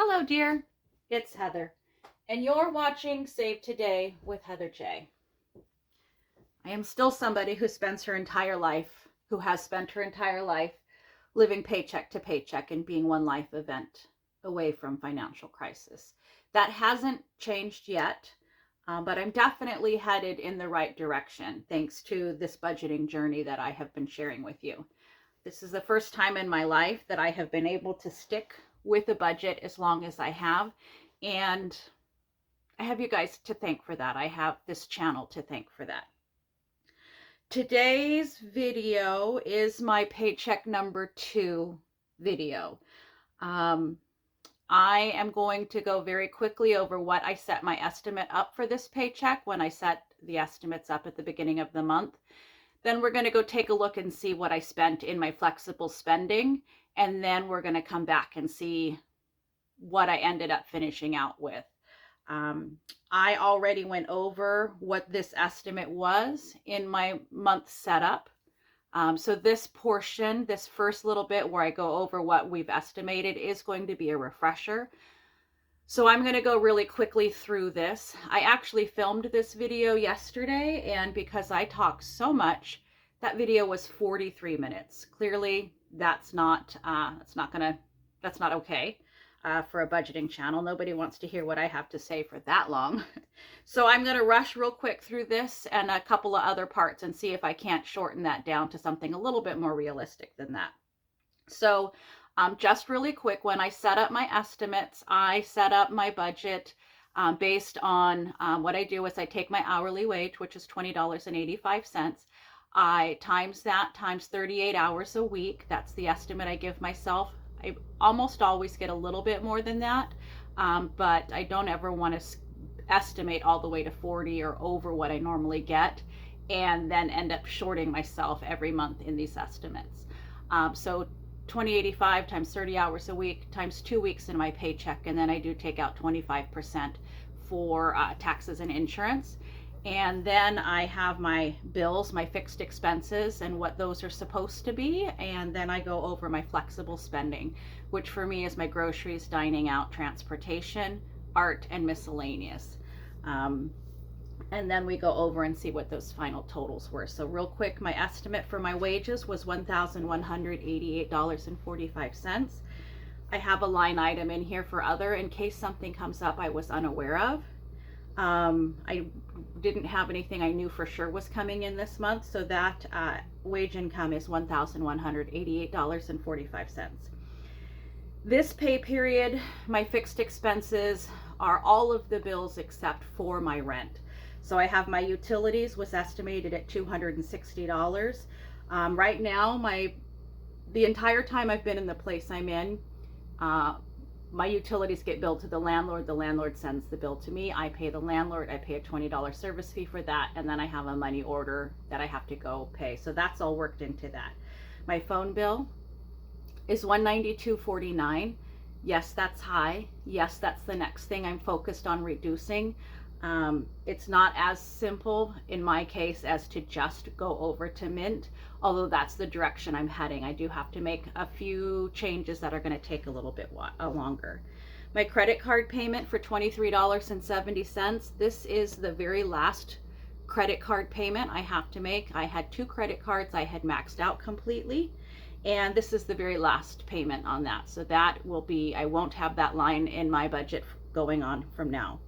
Hello, dear. It's Heather, and you're watching Save Today with Heather J. I am still somebody who spends her entire life, who has spent her entire life living paycheck to paycheck and being one life event away from financial crisis. That hasn't changed yet, but I'm definitely headed in the right direction thanks to this budgeting journey that I have been sharing with you. This is the first time in my life that I have been able to stick with a budget as long as I have. And I have you guys to thank for that. I have this channel to thank for that. Today's video is my paycheck number 2 video. I am going to go very quickly over what I set my estimate up for this paycheck when I set the estimates up at the beginning of the month. Then we're going to go take a look and see what I spent in my flexible spending. And then we're going to come back and see what I ended up finishing out with. I already went over what this estimate was in my month setup. So this portion, this first little bit where I go over what we've estimated, is going to be a refresher. So I'm going to go really quickly through this. I actually filmed this video yesterday, and because I talk so much, that video was 43 minutes. Clearly, that's not okay for a budgeting channel. Nobody wants to hear what I have to say for that long. So I'm going to rush real quick through this and a couple of other parts and see if I can't shorten that down to something a little bit more realistic than that. So just really quick, when I set up my estimates, I set up my budget based on what I do is I take my hourly wage, which is $20.85. I times that times 38 hours a week. That's the estimate I give myself. I almost always get a little bit more than that, but I don't ever want to estimate all the way to 40 or over what I normally get and then end up shorting myself every month in these estimates. So $20.85 times 30 hours a week times 2 weeks in my paycheck, and then I do take out 25% for taxes and insurance. And then I have my bills, my fixed expenses, and what those are supposed to be. And then I go over my flexible spending, which for me is my groceries, dining out, transportation, art, and miscellaneous. And then we go over and see what those final totals were. So real quick, my estimate for my wages was $1,188.45. I have a line item in here for other in case something comes up I was unaware of. I didn't have anything I knew for sure was coming in this month, so that wage income is $1,188.45. This pay period, my fixed expenses are all of the bills except for my rent. So I have my utilities was estimated at $260. Right now, the entire time I've been in the place I'm in, my utilities get billed to the landlord sends the bill to me, I pay the landlord, I pay a $20 service fee for that, and then I have a money order that I have to go pay. So that's all worked into that. My phone bill is $192.49. Yes, that's high. Yes, that's the next thing I'm focused on reducing. It's not as simple in my case as to just go over to Mint, although that's the direction I'm heading. I do have to make a few changes that are going to take a little bit longer. My credit card payment for $23.70. This is the very last credit card payment I have to make. I had 2 credit cards I had maxed out completely, and this is the very last payment on that. So that will be, I won't have that line in my budget going on from now.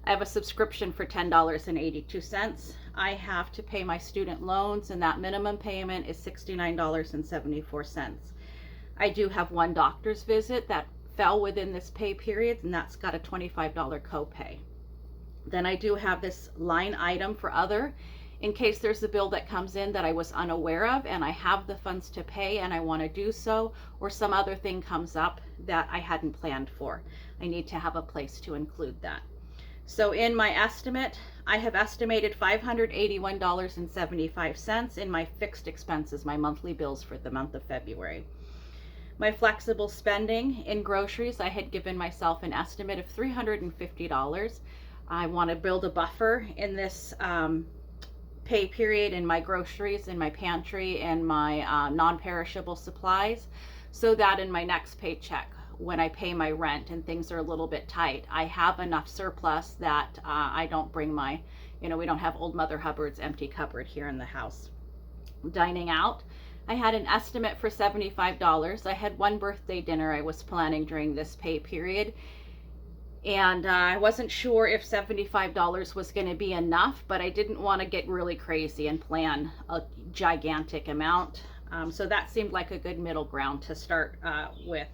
I have a subscription for $10.82. I have to pay my student loans, and that minimum payment is $69.74. I do have one doctor's visit that fell within this pay period, and that's got a $25 copay. Then I do have this line item for other, in case there's a bill that comes in that I was unaware of and I have the funds to pay and I want to do so, or some other thing comes up that I hadn't planned for. I need to have a place to include that. So in my estimate, I have estimated $581.75 in my fixed expenses, my monthly bills for the month of February. My flexible spending in groceries, I had given myself an estimate of $350. I want to build a buffer in this pay period in my groceries, in my pantry, and my non-perishable supplies, so that in my next paycheck, when I pay my rent and things are a little bit tight, I have enough surplus that I don't bring my, we don't have old Mother Hubbard's empty cupboard here in the house. Dining out, I had an estimate for $75. I had one birthday dinner I was planning during this pay period, and I wasn't sure if $75 was going to be enough, but I didn't want to get really crazy and plan a gigantic amount. So that seemed like a good middle ground to start with.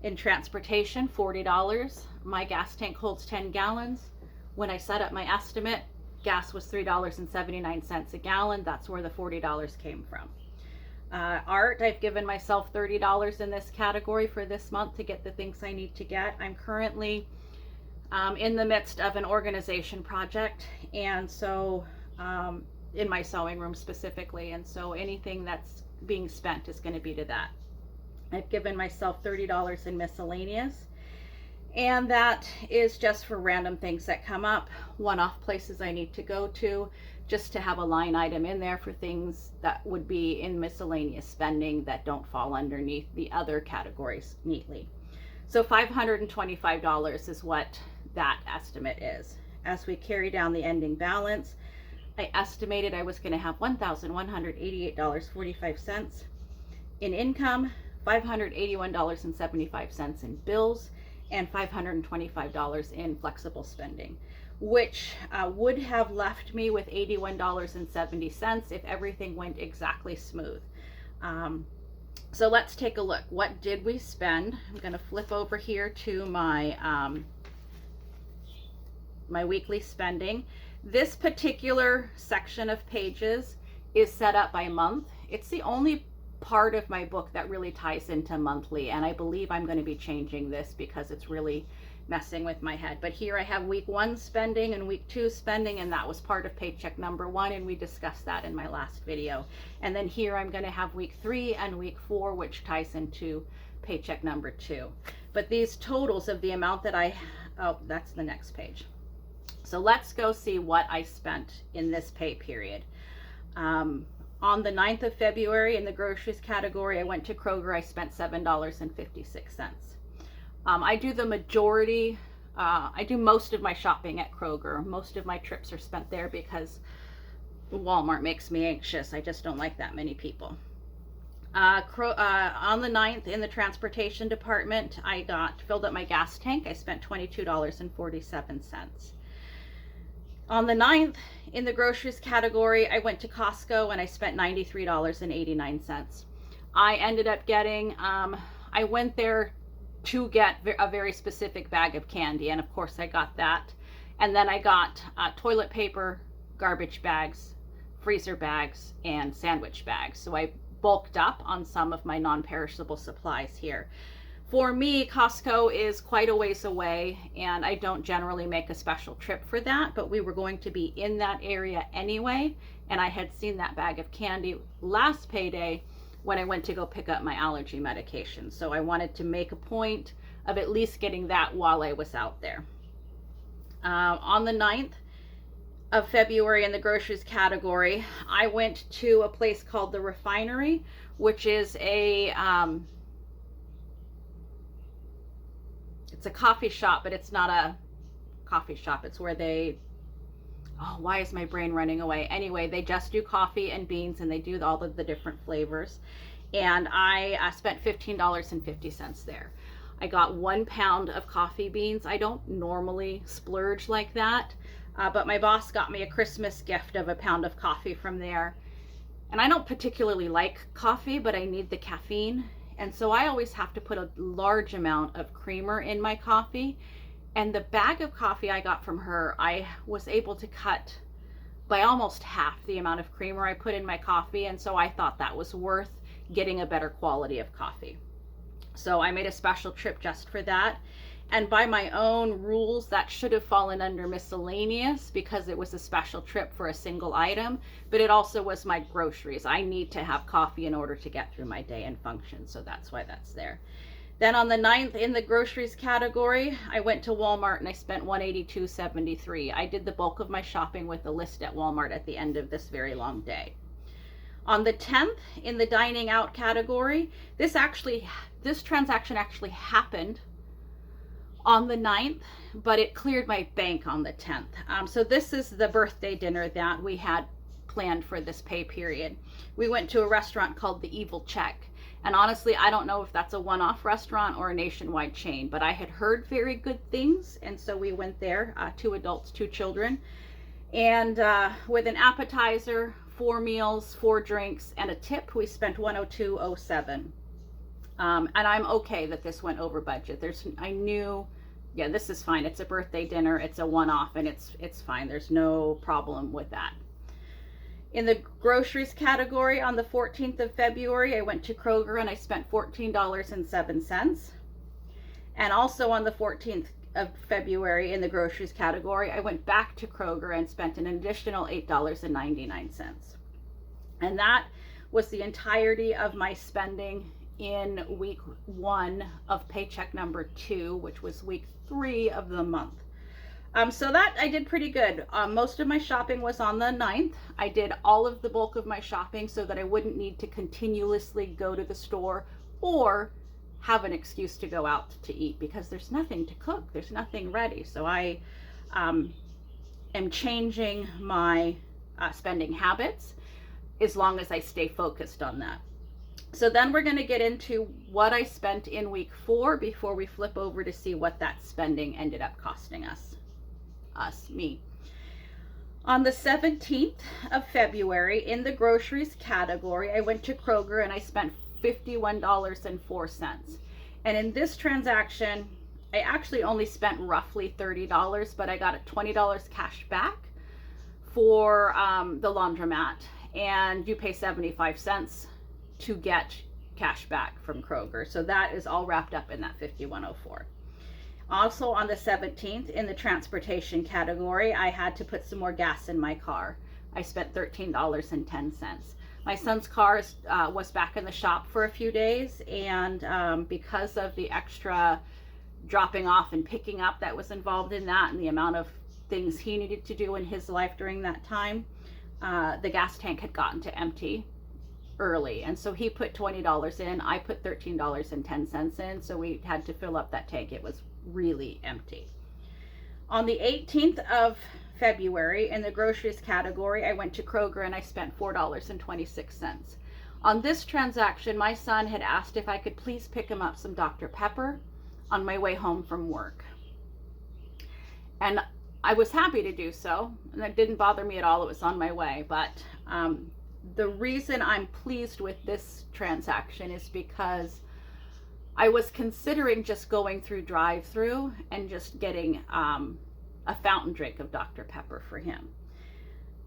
In transportation, $40. My gas tank holds 10 gallons. When I set up my estimate, gas was $3.79 a gallon. That's where the $40 came from. Art, I've given myself $30 in this category for this month to get the things I need to get. I'm currently in the midst of an organization project, and so in my sewing room specifically, and so anything that's being spent is going to be to that. I've given myself $30 in miscellaneous, and that is just for random things that come up, one-off places I need to go to, just to have a line item in there for things that would be in miscellaneous spending that don't fall underneath the other categories neatly. So $525 is what that estimate is. As we carry down the ending balance, I estimated I was going to have $1,188.45 in income, $581.75 in bills, and $525 in flexible spending, which would have left me with $81.70 if everything went exactly smooth. So let's take a look. What did we spend? I'm going to flip over here to my my weekly spending. This particular section of pages is set up by month. It's the only part of my book that really ties into monthly, and I believe I'm going to be changing this because it's really messing with my head. But here I have week 1 spending and week 2 spending, and that was part of paycheck number 1, and we discussed that in my last video. And then here I'm going to have week 3 and week 4, which ties into paycheck number 2. But these totals of the amount that oh, that's the next page. So let's go see what I spent in this pay period. On the 9th of February in the groceries category, I went to Kroger. I spent $7.56. I do the majority, I do most of my shopping at Kroger. Most of my trips are spent there because Walmart makes me anxious. I just don't like that many people. On the 9th in the transportation department, I filled up my gas tank. I spent $22.47. On the 9th, in the groceries category, I went to Costco and I spent $93.89. I ended up getting, I went there to get a very specific bag of candy, and of course I got that. And then I got toilet paper, garbage bags, freezer bags, and sandwich bags. So I bulked up on some of my non-perishable supplies here. For me, Costco is quite a ways away, and I don't generally make a special trip for that, but we were going to be in that area anyway, and I had seen that bag of candy last payday when I went to go pick up my allergy medication. So I wanted to make a point of at least getting that while I was out there. On the 9th of February in the groceries category, I went to a place called The Refinery, which is it's a coffee shop, but it's not a coffee shop. It's where why is my brain running away? Anyway, they just do coffee and beans, and they do all of the different flavors. And I spent $15.50 there. I got 1 pound of coffee beans. I don't normally splurge like that, but my boss got me a Christmas gift of 1 pound of coffee from there. And I don't particularly like coffee, but I need the caffeine. And so I always have to put a large amount of creamer in my coffee. And the bag of coffee I got from her, I was able to cut by almost half the amount of creamer I put in my coffee. And so I thought that was worth getting a better quality of coffee. So I made a special trip just for that. And by my own rules, that should have fallen under miscellaneous because it was a special trip for a single item, but it also was my groceries. I need to have coffee in order to get through my day and function, so that's why that's there. Then on the 9th in the groceries category, I went to Walmart and I spent $182.73. I did the bulk of my shopping with a list at Walmart at the end of this very long day. On the 10th, in the dining out category, this transaction actually happened on the 9th, but it cleared my bank on the 10th. So this is the birthday dinner that we had planned for this pay period. We went to a restaurant called the Evil Check. And honestly, I don't know if that's a one-off restaurant or a nationwide chain, but I had heard very good things. And so we went there, 2 adults, 2 children. And with an appetizer, 4 meals, 4 drinks, and a tip, we spent $102.07. And I'm okay that this went over budget. I knew, yeah, this is fine. It's a birthday dinner. It's a one-off, and it's fine. There's no problem with that. In the groceries category, on the 14th of February, I went to Kroger and I spent $14.07. And also on the 14th of February, in the groceries category, I went back to Kroger and spent an additional $8.99. And that was the entirety of my spending in week 1 of paycheck number 2, which was week 3 of the month. So that I did pretty good. Most of my shopping was on the 9th. I did all of the bulk of my shopping so that I wouldn't need to continuously go to the store or have an excuse to go out to eat, because there's nothing to cook. There's nothing ready. So I am changing my spending habits as long as I stay focused on that. So then we're going to get into what I spent in week 4 before we flip over to see what that spending ended up costing me. On the 17th of February, in the groceries category, I went to Kroger and I spent $51.04. And in this transaction, I actually only spent roughly $30, but I got a $20 cash back for the laundromat, and you pay 75 cents to get cash back from Kroger. So that is all wrapped up in that $51.04. Also on the 17th, in the transportation category, I had to put some more gas in my car. I spent $13.10. My son's car was back in the shop for a few days, and because of the extra dropping off and picking up that was involved in that, and the amount of things he needed to do in his life during that time, the gas tank had gotten to empty early, and so he put $20 in. I put $13.10 in, so we had to fill up that tank. It was really empty. On the 18th of February, in the groceries category, I went to Kroger and I spent $4.26. On this transaction, my son had asked if I could please pick him up some Dr. Pepper on my way home from work, and I was happy to do so, and it didn't bother me at all. It was on my way. But the reason I'm pleased with this transaction is because I was considering just going through drive-through and just getting a fountain drink of Dr. Pepper for him.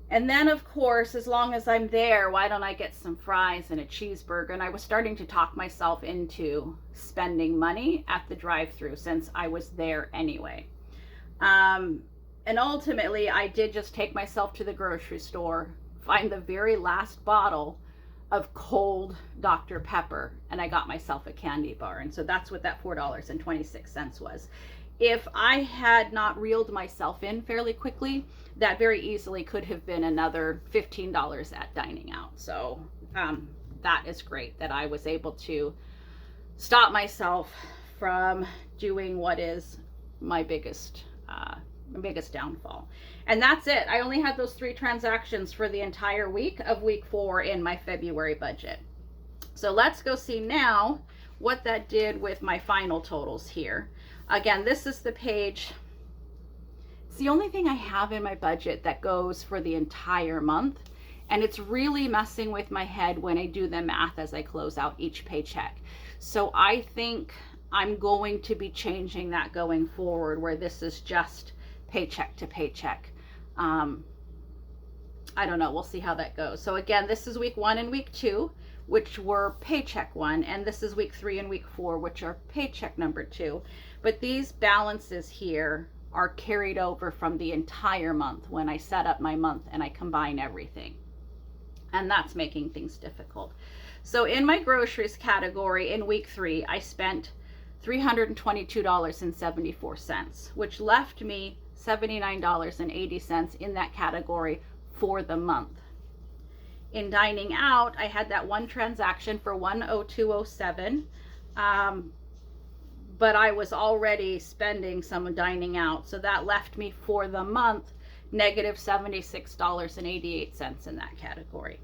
And then, of course, as long as I'm there, why don't I get some fries and a cheeseburger? And I was starting to talk myself into spending money at the drive-through since I was there anyway. And ultimately, I did just take myself to the grocery store, find the very last bottle of cold Dr. Pepper, and I got myself a candy bar. And so that's what that $4.26 was. If I had not reeled myself in fairly quickly, that very easily could have been another $15 at dining out. So that is great that I was able to stop myself from doing what is my biggest downfall. And that's it. I only had those 3 transactions for the entire week of week 4 in my February budget. So let's go see now what that did with my final totals here. Again, this is the page. It's the only thing I have in my budget that goes for the entire month, and it's really messing with my head when I do the math as I close out each paycheck. So I think I'm going to be changing that going forward, where this is just paycheck to paycheck. I don't know. We'll see how that goes. So again, this is week 1 and week 2, which were paycheck 1, and this is week 3 and week 4, which are paycheck number 2. But these balances here are carried over from the entire month when I set up my month and I combine everything. And that's making things difficult. So in my groceries category in week 3, I spent $322.74, which left me $79.80 in that category for the month. In dining out, I had that one transaction for 10207, but I was already spending some dining out, so that left me for the month negative $76.88 in that category.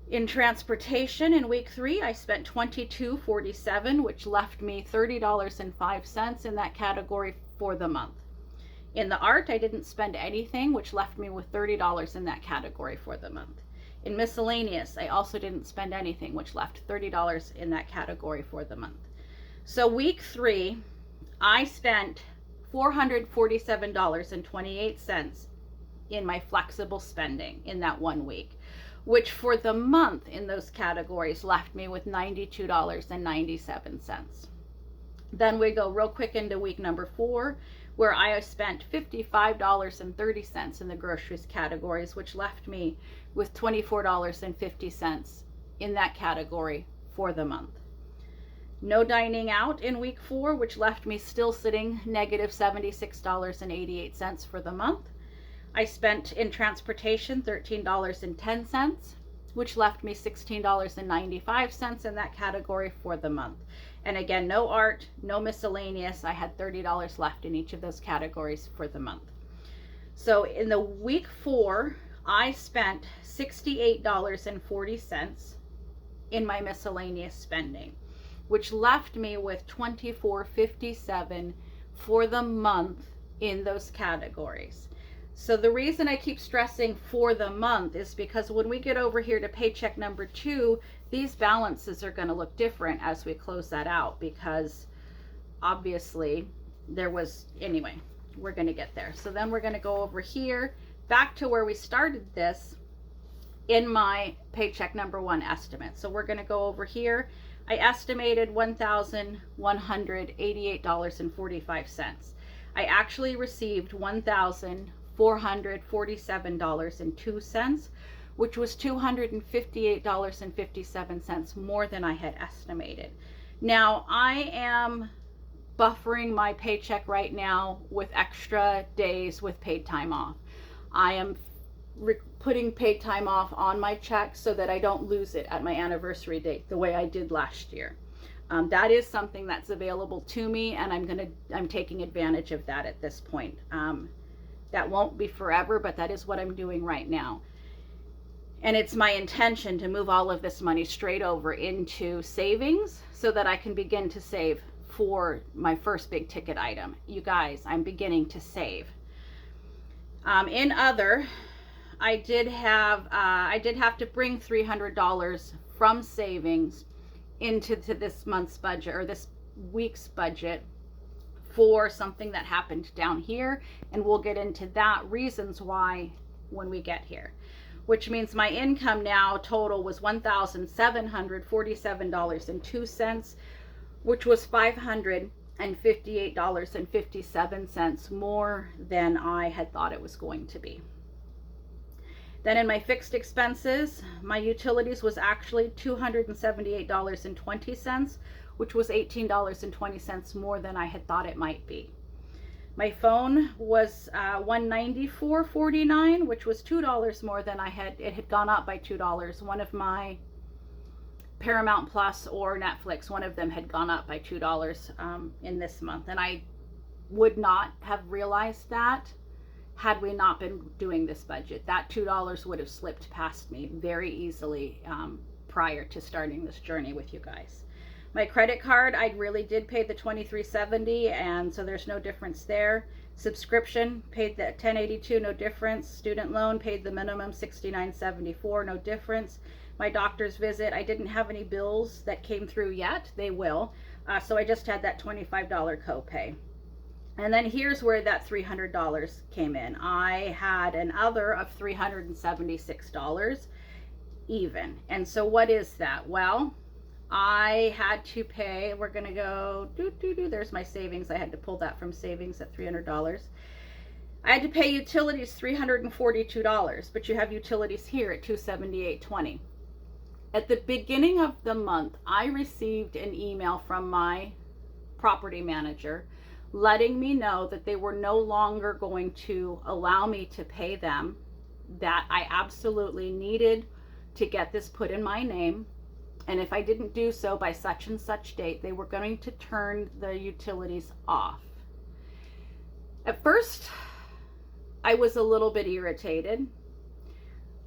In transportation, in week 3, I spent $22.47, which left me $30.05 in that category for the month. In the art, I didn't spend anything, which left me with $30 in that category for the month. In miscellaneous, I also didn't spend anything, which left $30 in that category for the month. So week 3, I spent $447.28 in my flexible spending in that 1 week, which for the month in those categories left me with $92.97. Then we go real quick into week number 4, where I spent $55.30 in the groceries categories, which left me with $24.50 in that category for the month. No dining out in week 4, which left me still sitting negative $76.88 for the month. I spent in transportation $13.10, which left me $16.95 in that category for the month. And again, no art, no miscellaneous. I had $30 left in each of those categories for the month. So in the week 4, I spent $68.40 in my miscellaneous spending, which left me with $24.57 for the month in those categories. So the reason I keep stressing for the month is because when we get over here to paycheck number 2, these balances are going to look different as we close that out, because obviously there was, anyway, we're going to get there. So then we're going to go over here back to where we started this in my paycheck number 1 estimate. So we're going to go over here. I estimated $1,188.45. I actually received $1,447.02, which was $258.57 more than I had estimated. Now, I am buffering my paycheck right now with extra days with paid time off. I am putting paid time off on my check so that I don't lose it at my anniversary date the way I did last year. That is something that's available to me, and I'm taking advantage of that at this point. That won't be forever, but that is what I'm doing right now. And it's my intention to move all of this money straight over into savings so that I can begin to save for my first big ticket item. You guys, I'm beginning to save. In other, I did have to bring $300 from savings into this month's budget, or this week's budget, for something that happened down here, and we'll get into that reasons why when we get here. Which means my income now total was $1,747.02, which was $558.57 more than I had thought it was going to be. Then in my fixed expenses, my utilities was actually $278.20, which was $18.20 more than I had thought it might be. My phone was $194.49, which was $2 more than it had gone up by $2. One of my Paramount Plus or Netflix, one of them had gone up by $2 in this month. And I would not have realized that had we not been doing this budget. That $2 would have slipped past me very easily prior to starting this journey with you guys. My credit card, I really did pay the $23.70, and so there's no difference there. Subscription, paid the $10.82, no difference. Student loan, paid the minimum $69.74, no difference. My doctor's visit, I didn't have any bills that came through yet. They will. So I just had that $25 copay. And then here's where that $300 came in. I had an other of $376 even. And so what is that? Well, I had to pay, we're going to go, there's my savings. I had to pull that from savings at $300. I had to pay utilities $342, but you have utilities here at $278.20. At the beginning of the month, I received an email from my property manager letting me know that they were no longer going to allow me to pay them, that I absolutely needed to get this put in my name. And if I didn't do so by such and such date, they were going to turn the utilities off. At first, I was a little bit irritated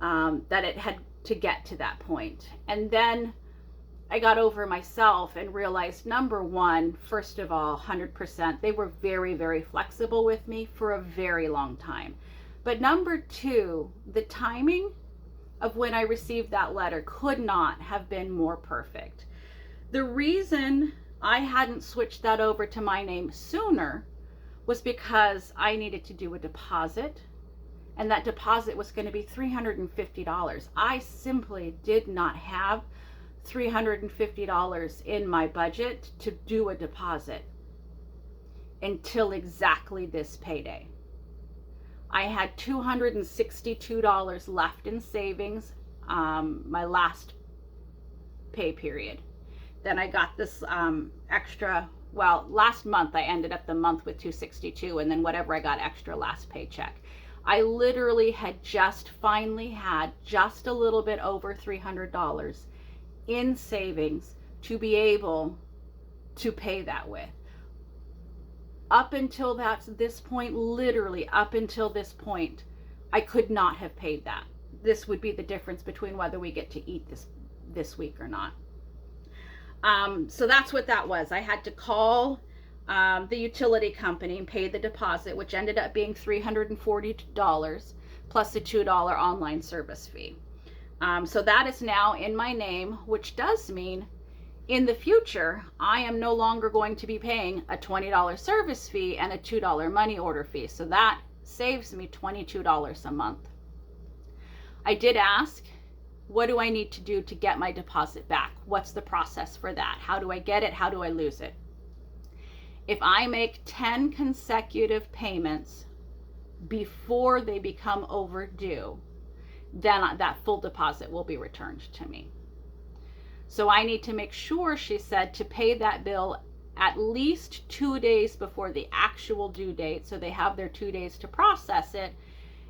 that it had to get to that point. And then I got over myself and realized, number one, first of all, 100%, they were very, very flexible with me for a very long time. But number two, the timing of when I received that letter could not have been more perfect. The reason I hadn't switched that over to my name sooner was because I needed to do a deposit, and that deposit was going to be $350. I simply did not have $350 in my budget to do a deposit until exactly this payday. I had $262 left in savings, my last pay period. Then I got this extra, well, last month I ended up the month with $262, and then whatever I got extra last paycheck. I literally had just finally had just a little bit over $300 in savings to be able to pay that with. Up until this point, literally up until this point, I could not have paid that. This would be the difference between whether we get to eat this week or not. So that's what that was. I had to call the utility company and pay the deposit, which ended up being $340 plus a $2 online service fee. So that is now in my name, which does mean in the future, I am no longer going to be paying a $20 service fee and a $2 money order fee. So that saves me $22 a month. I did ask, what do I need to do to get my deposit back? What's the process for that? How do I get it? How do I lose it? If I make 10 consecutive payments before they become overdue, then that full deposit will be returned to me. So I need to make sure, she said, to pay that bill at least 2 days before the actual due date, so they have their 2 days to process it,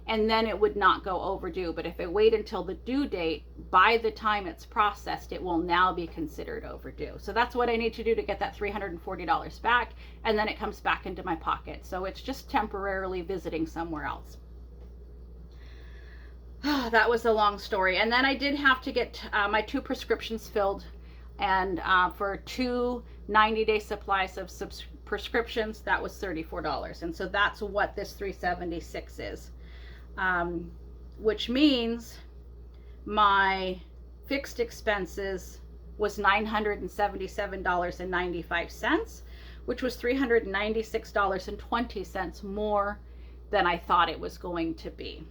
and then it would not go overdue. But if I wait until the due date, by the time it's processed, it will now be considered overdue. So that's what I need to do to get that $340 back, and then it comes back into my pocket. So it's just temporarily visiting somewhere else. That was a long story. And then I did have to get my 2 prescriptions filled, and for 2 90-day supplies of prescriptions, that was $34. And so that's what this $376 is, which means my fixed expenses was $977.95, which was $396.20 more than I thought it was going to be.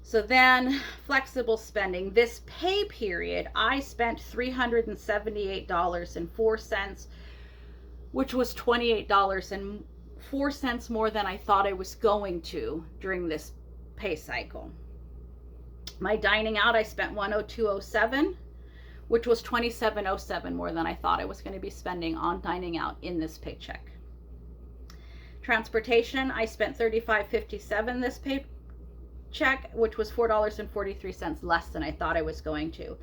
So then, flexible spending. This pay period, I spent $378.04, which was $28.04 more than I thought I was going to during this pay cycle. My dining out, I spent $102.07, which was $27.07 more than I thought I was going to be spending on dining out in this paycheck. Transportation, I spent $35.57 this paycheck, which was $4.43 less than I thought I was going to.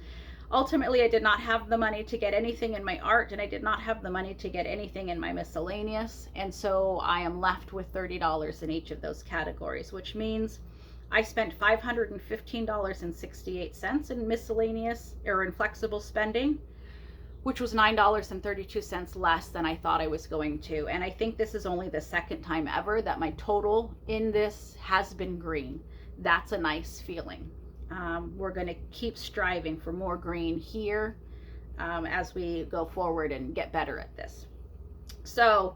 Ultimately, I did not have the money to get anything in my art, and I did not have the money to get anything in my miscellaneous, and so I am left with $30 in each of those categories, which means I spent $515.68 in miscellaneous or in flexible spending, which was $9.32 less than I thought I was going to. And I think this is only the second time ever that my total in this has been green. That's a nice feeling. We're going to keep striving for more green here as we go forward and get better at this. So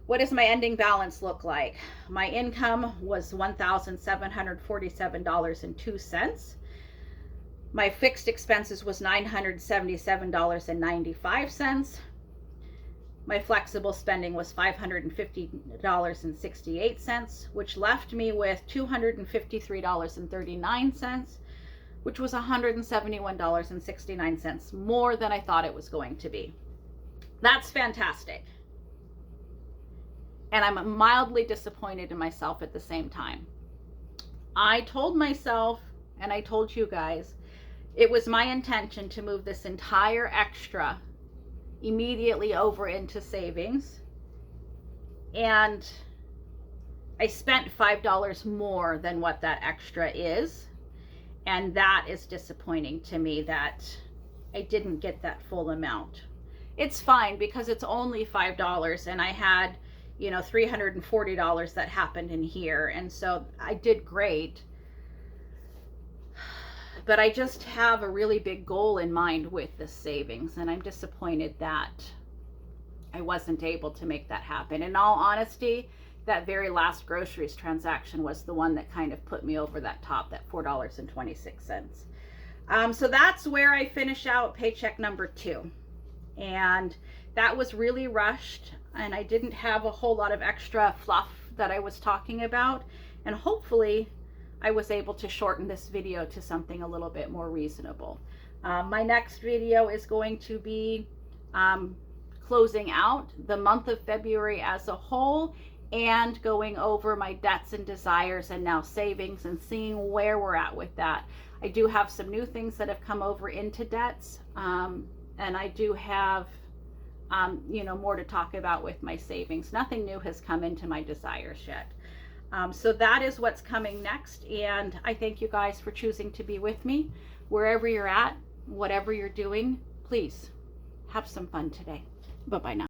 what does my ending balance look like? My income was $1,747.02. My fixed expenses was $977.95. My flexible spending was $550.68, which left me with $253.39, which was $171.69 more than I thought it was going to be. That's fantastic. And I'm mildly disappointed in myself at the same time. I told myself, and I told you guys, It was my intention to move this entire extra immediately over into savings, and I spent $5 more than what that extra is, and that is disappointing to me that I didn't get that full amount. It's fine because it's only $5 and I had, you know, $340 that happened in here, and so I did great. But I just have a really big goal in mind with this savings, and I'm disappointed that I wasn't able to make that happen. In all honesty, that very last groceries transaction was the one that kind of put me over that top, that $4.26. So that's where I finish out paycheck number 2. And that was really rushed, and I didn't have a whole lot of extra fluff that I was talking about. And hopefully I was able to shorten this video to something a little bit more reasonable. My next video is going to be closing out the month of February as a whole, and going over my debts and desires and now savings, and seeing where we're at with that. I do have some new things that have come over into debts, and I do have you know, more to talk about with my savings. Nothing new has come into my desires yet. So that is what's coming next, and I thank you guys for choosing to be with me. Wherever you're at, whatever you're doing, please have some fun today. Bye-bye now.